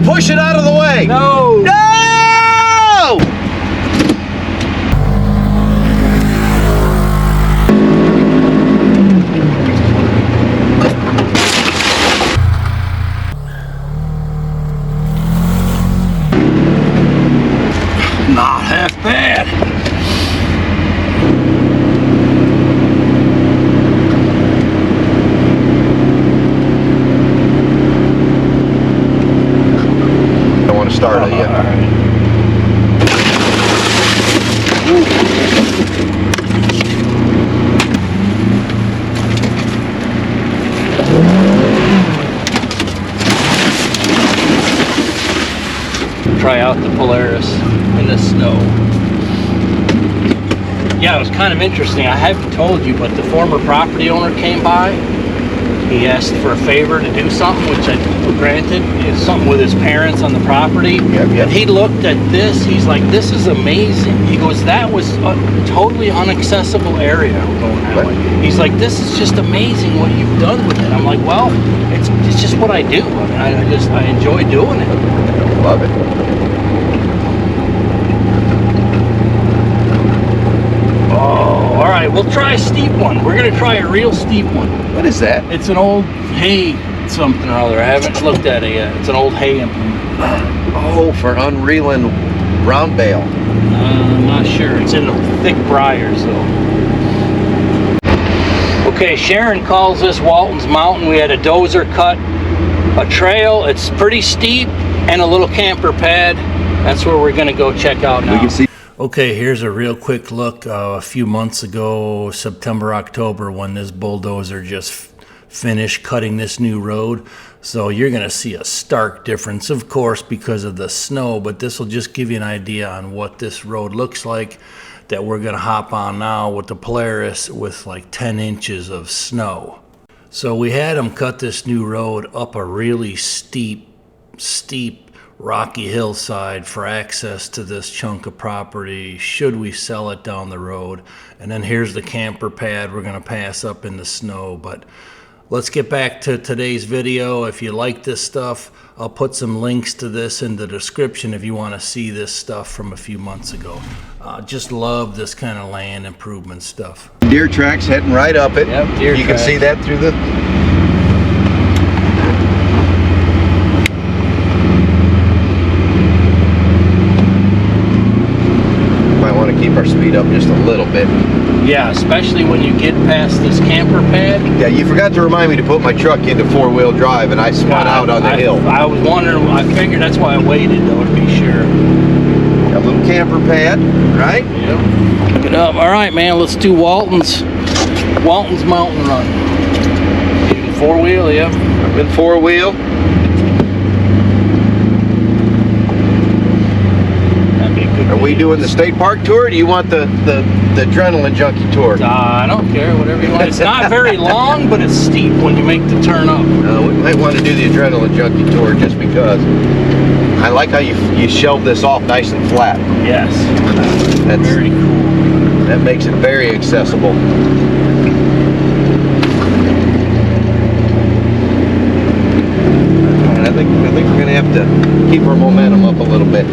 can push it out of the way. No! No! Not half bad. Don't want to start it yet. Try out the Polaris in the snow. Yeah, it was kind of interesting. I haven't told you, but the former property owner came by. He asked for a favor to do something, which I granted. It's something with his parents on the property. Yep. And he looked at this. He's like, "This is amazing." He goes, "That was a totally inaccessible area going that way." He's like, "This is just amazing what you've done with it." I'm like, "Well, it's just what I do. I mean, I enjoy doing it." Love it. Oh, all right. We'll try a steep one. We're gonna try a real steep one. What is that? It's an old hay something or other. I haven't looked at it yet. It's an old hay implement. Oh, for unreeling round bale. I'm not sure. It's in the thick briars though. Okay, Sharon calls this Walton's Mountain. We had a dozer cut a trail. It's pretty steep and a little camper pad. That's where we're gonna go check out now. We can see. Okay, here's a real quick look a few months ago, September, October, when this bulldozer just finished cutting this new road. So you're going to see a stark difference, of course, because of the snow, but this will just give you an idea on what this road looks like that we're going to hop on now with the Polaris with like 10 inches of snow. So we had them cut this new road up a really steep rocky hillside for access to this chunk of property should we sell it down the road. And then here's the camper pad we're going to pass up in the snow. But let's get back to today's video. If you like this stuff, I'll put some links to this in the description if you want to see this stuff from a few months ago. Just love this kind of land improvement stuff. Deer tracks heading right up it. Yep, deer You tracks. can see that through the... Might want to keep our speed up just a little bit. Yeah, especially when you get past this camper pad. Yeah, you forgot to remind me to put my truck into four-wheel drive, and I spun out on the hill. I was wondering, I figured that's why I waited though, to be sure. A little camper pad, right? Yep. Look it up. All right, man, let's do Walton's Mountain Run. You four-wheel, yeah. I've been four-wheel. That'd be a good Are we doing the state park tour, or do you want the adrenaline junkie tour? I don't care, whatever you want. It's not very long, but it's steep when you make the turn up. We might want to do the adrenaline junkie tour just because I like how you shelve this off nice and flat. Yes. That's very cool. That makes it very accessible. And I think we're going to have to keep our momentum up a little bit.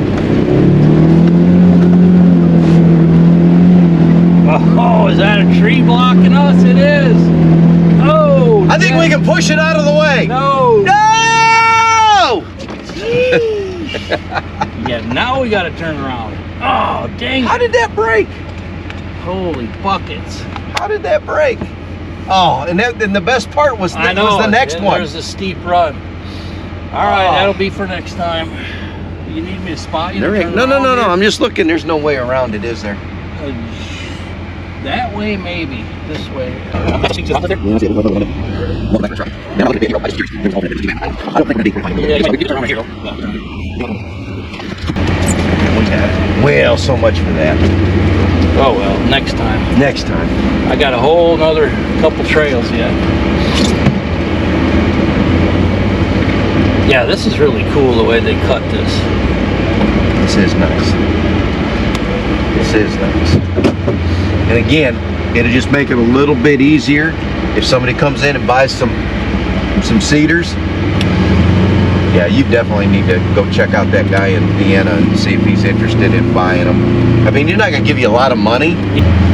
Oh, is that a tree blocking us? It is. Oh. I think we can push it out of the way. No. No! Yeah, now we got to turn around. Oh, dang. How did that break? Holy buckets. How did that break? Oh, and the best part was, I know, was the next one. There's a steep run. All right, that'll be for next time. You need me to spot you? No. I'm just looking. There's no way around it, is there? That way, maybe. This way. Well, so much for that. Oh well, next time. Next time. I got a whole nother couple trails yet. Yeah, this is really cool the way they cut this. This is nice. This is nice. And again, it'll just make it a little bit easier if somebody comes in and buys some cedars. Yeah, you definitely need to go check out that guy in Vienna and see if he's interested in buying them. I mean, you're not going to give you a lot of money.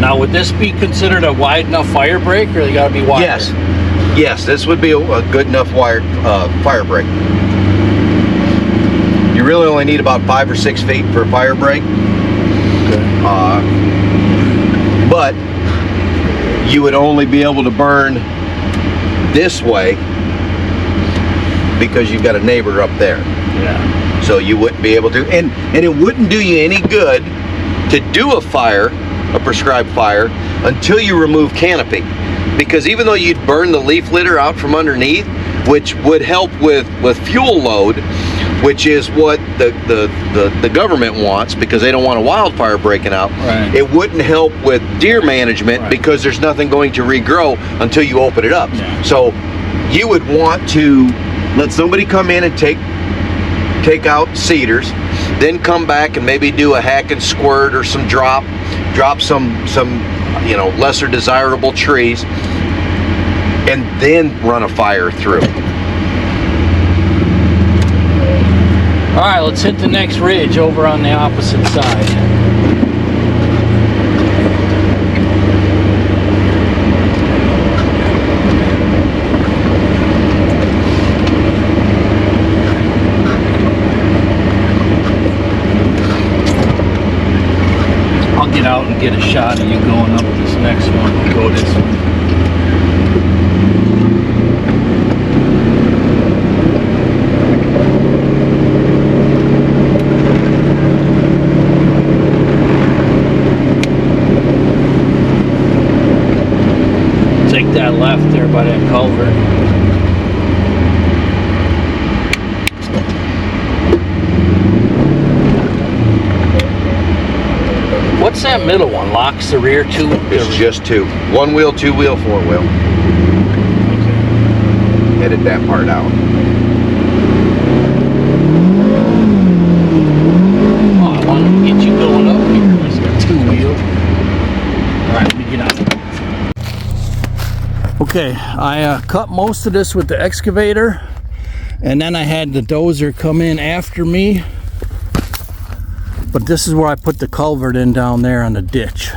Now, would this be considered a wide enough fire break, or they got to be wider? Yes. Yes, this would be a good enough wired fire break. You really only need about 5 or 6 feet for a fire break. Okay. But you would only be able to burn this way because you've got a neighbor up there. Yeah. So you wouldn't be able to, and it wouldn't do you any good to do a fire, a prescribed fire, until you remove canopy. Because even though you'd burn the leaf litter out from underneath, which would help with fuel load, which is what the government wants, because they don't want a wildfire breaking out. Right. It wouldn't help with deer management, right, because there's nothing going to regrow until you open it up. Yeah. So you would want to let somebody come in and take out cedars, then come back and maybe do a hack and squirt or some drop some lesser desirable trees, and then run a fire through. All right, let's hit the next ridge over on the opposite side. I'll get out and get a shot of you going up this next one. We'll go this one. Take that left there by that culvert. What's that middle one? Locks the rear two? It's just two. 1 wheel, 2 wheel, 4 wheel. Okay. Edit that part out. Oh, I wanted to get you going up here. It's got 2 wheels. Alright, let me get out. Okay, I cut most of this with the excavator, and then I had the dozer come in after me. But this is where I put the culvert in down there on the ditch.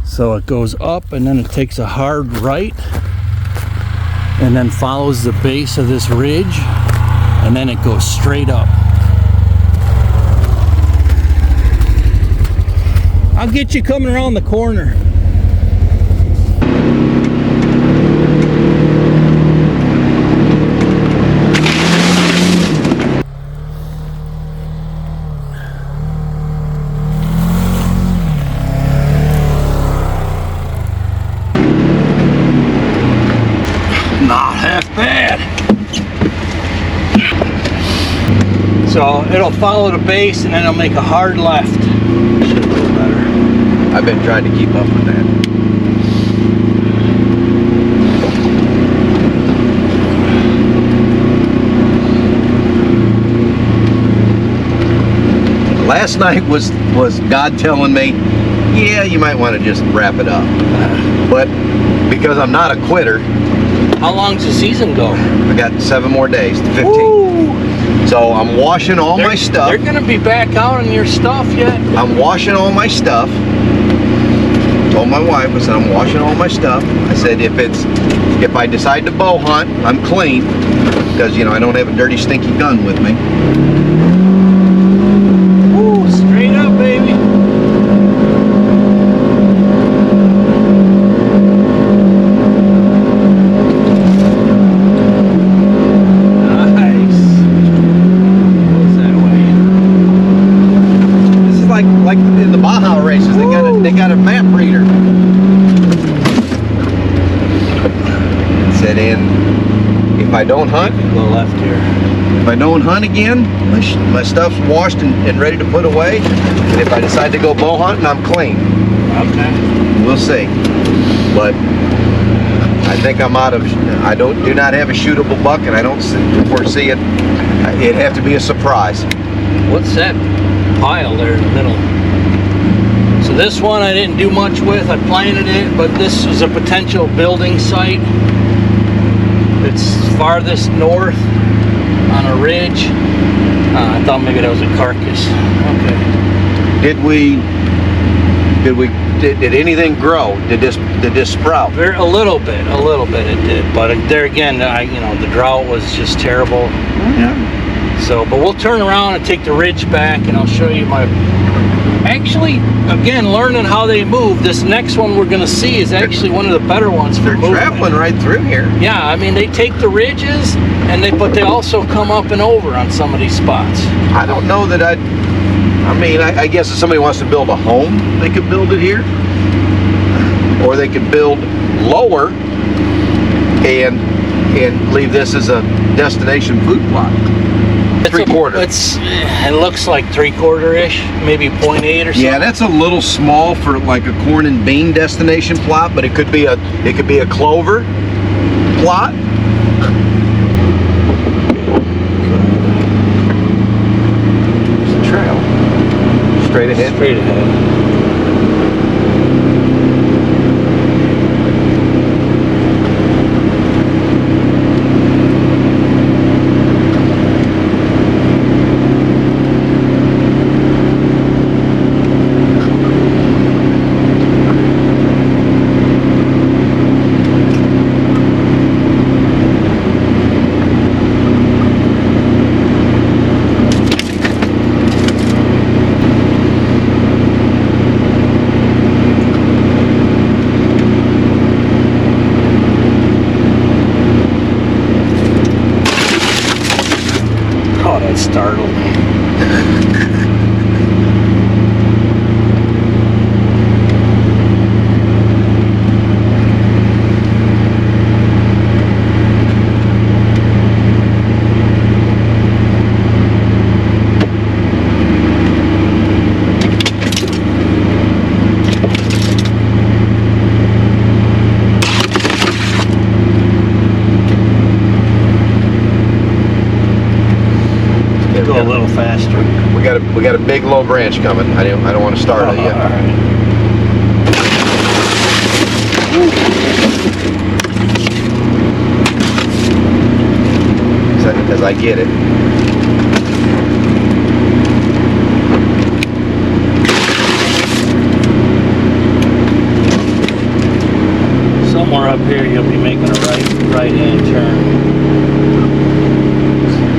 So it goes up and then it takes a hard right and then follows the base of this ridge, and then it goes straight up. I'll get you coming around the corner. Not half bad. So it'll follow the base and then it'll make a hard left. Should feel better. I've been trying to keep up with that. Last night was God telling me, yeah, you might want to just wrap it up. But because I'm not a quitter, how long's the season go? I got 7 more days to 15. Woo! So I'm washing all my stuff. They're gonna be back out on your stuff yet? I'm washing all my stuff. Told my wife, I said, I'm washing all my stuff. I said, if I decide to bow hunt, I'm clean, because I don't have a dirty, stinky gun with me. Woo, straight up, baby. Like in the Baja races, they got a map reader. Set in. If I don't hunt, Go left here. if I don't hunt again, my stuff's washed and ready to put away. And if I decide to go bow hunting, I'm clean. Okay. We'll see. But I think I'm out of. I do not have a shootable buck, and I don't foresee it. It'd have to be a surprise. What's that pile there in the middle? So this one I didn't do much with. I planted it, but this is a potential building site. It's farthest north on a ridge. I thought maybe that was a carcass. Okay. Did anything grow? Did this sprout? A little bit it did. But there again, the drought was just terrible. Yeah. So, but we'll turn around and take the ridge back, and I'll show you my. Actually, again, learning how they move. This next one we're going to see is actually one of the better ones for They're movement. traveling right through here. Yeah, I mean they take the ridges, but they also come up and over on some of these spots. I don't know that I guess if somebody wants to build a home, they could build it here, or they could build lower and leave this as a destination food plot. Three-quarter. It looks like 3/4-ish, maybe 0.8 or something. Yeah, that's a little small for like a corn and bean destination plot, but it could be a clover plot. There's a trail. Straight ahead. Straight ahead. Startled me. Go a little faster. We got a big low branch coming. I don't want to start it yet. All right. As I get it. Somewhere up here you'll be making a right-hand turn.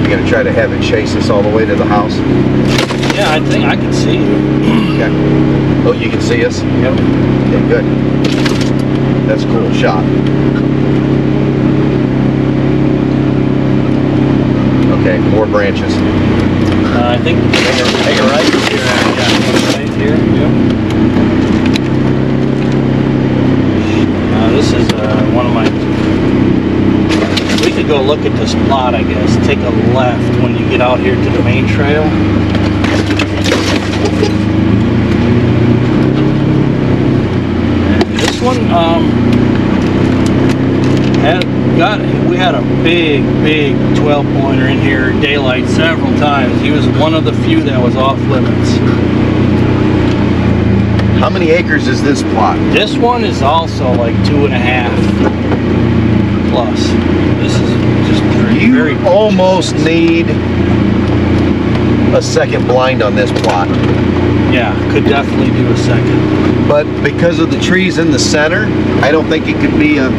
You're gonna try to have it chase us all the way to the house. Yeah, I think I can see you. Okay. Oh, you can see us? Yep. Okay, good. That's a cool shot. Okay, more branches. I think take a right here. Yeah, right here. Yep. This is one of my. We could go look at this plot, I guess. Take a left when you get out here to the main trail. And this one we had a big 12-pointer in here daylight several times. He was one of the few that was off limits. How many acres is this plot? This one is also like 2.5 plus. This is just very almost need a second blind on this plot. Yeah, could definitely do a second. But because of the trees in the center, I don't think it could be a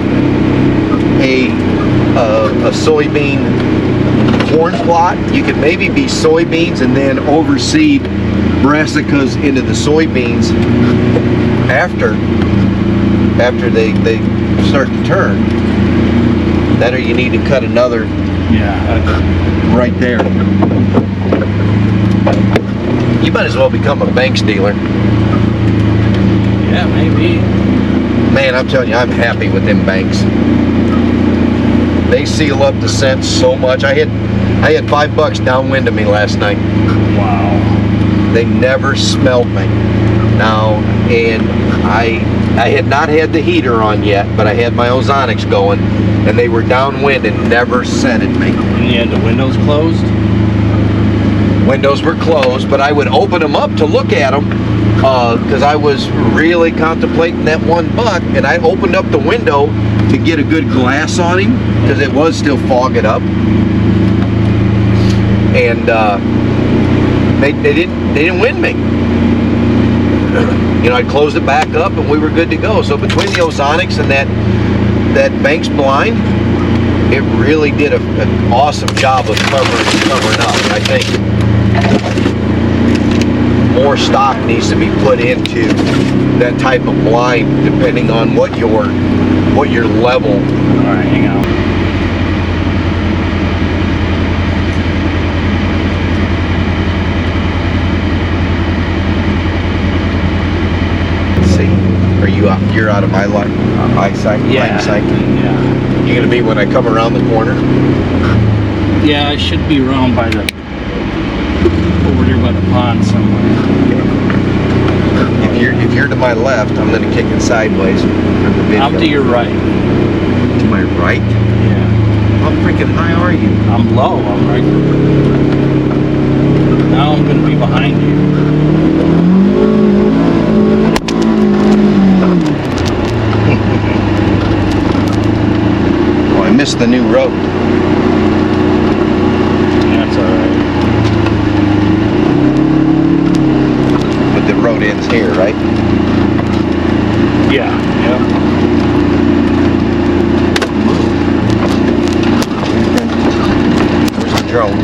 soybean corn plot. You could maybe be soybeans and then overseed brassicas into the soybeans after they start to turn. That or you need to cut another right there. You might as well become a banks dealer. Yeah, maybe. Man, I'm telling you, I'm happy with them banks. They seal up the scent so much. I had $5 downwind of me last night. Wow. They never smelled me. now, and I had not had the heater on yet, but I had my ozonics going, and they were downwind and never scented me. And you had the windows closed? Windows were closed, but I would open them up to look at them because I was really contemplating that one buck, and I opened up the window to get a good glass on him because it was still fogging up, and they didn't win me. You know, I closed it back up and we were good to go. So between the ozonics and that Banks blind, it really did an awesome job of covering up. I think more stock needs to be put into that type of blind depending on what your level. All right, hang on. You're out of my eyesight. Yeah. Eyesight. Yeah. You gonna be when I come around the corner? Yeah, I should be around by the over there by the pond somewhere. If you're to my left, I'm gonna kick it sideways from the video. I'm to your right. To my right? Yeah. How freaking high are you? I'm low. I'm right. Now I'm gonna be behind you. Oh, I missed the new road. That's all right. But the road ends here, right? Yeah. Yeah. Where's the drone?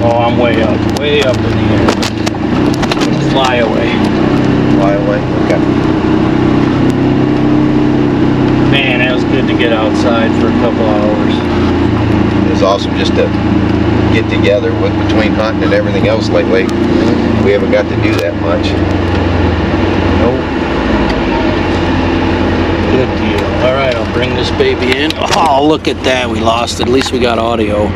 Oh, I'm way up in the air. Fly away. Fly away? Okay. Man, it was good to get outside for a couple hours. It was awesome just to get together between hunting and everything else lately. We haven't got to do that much. Nope. Good deal. All right, I'll bring this baby in. Oh, look at that. We lost it. At least we got audio.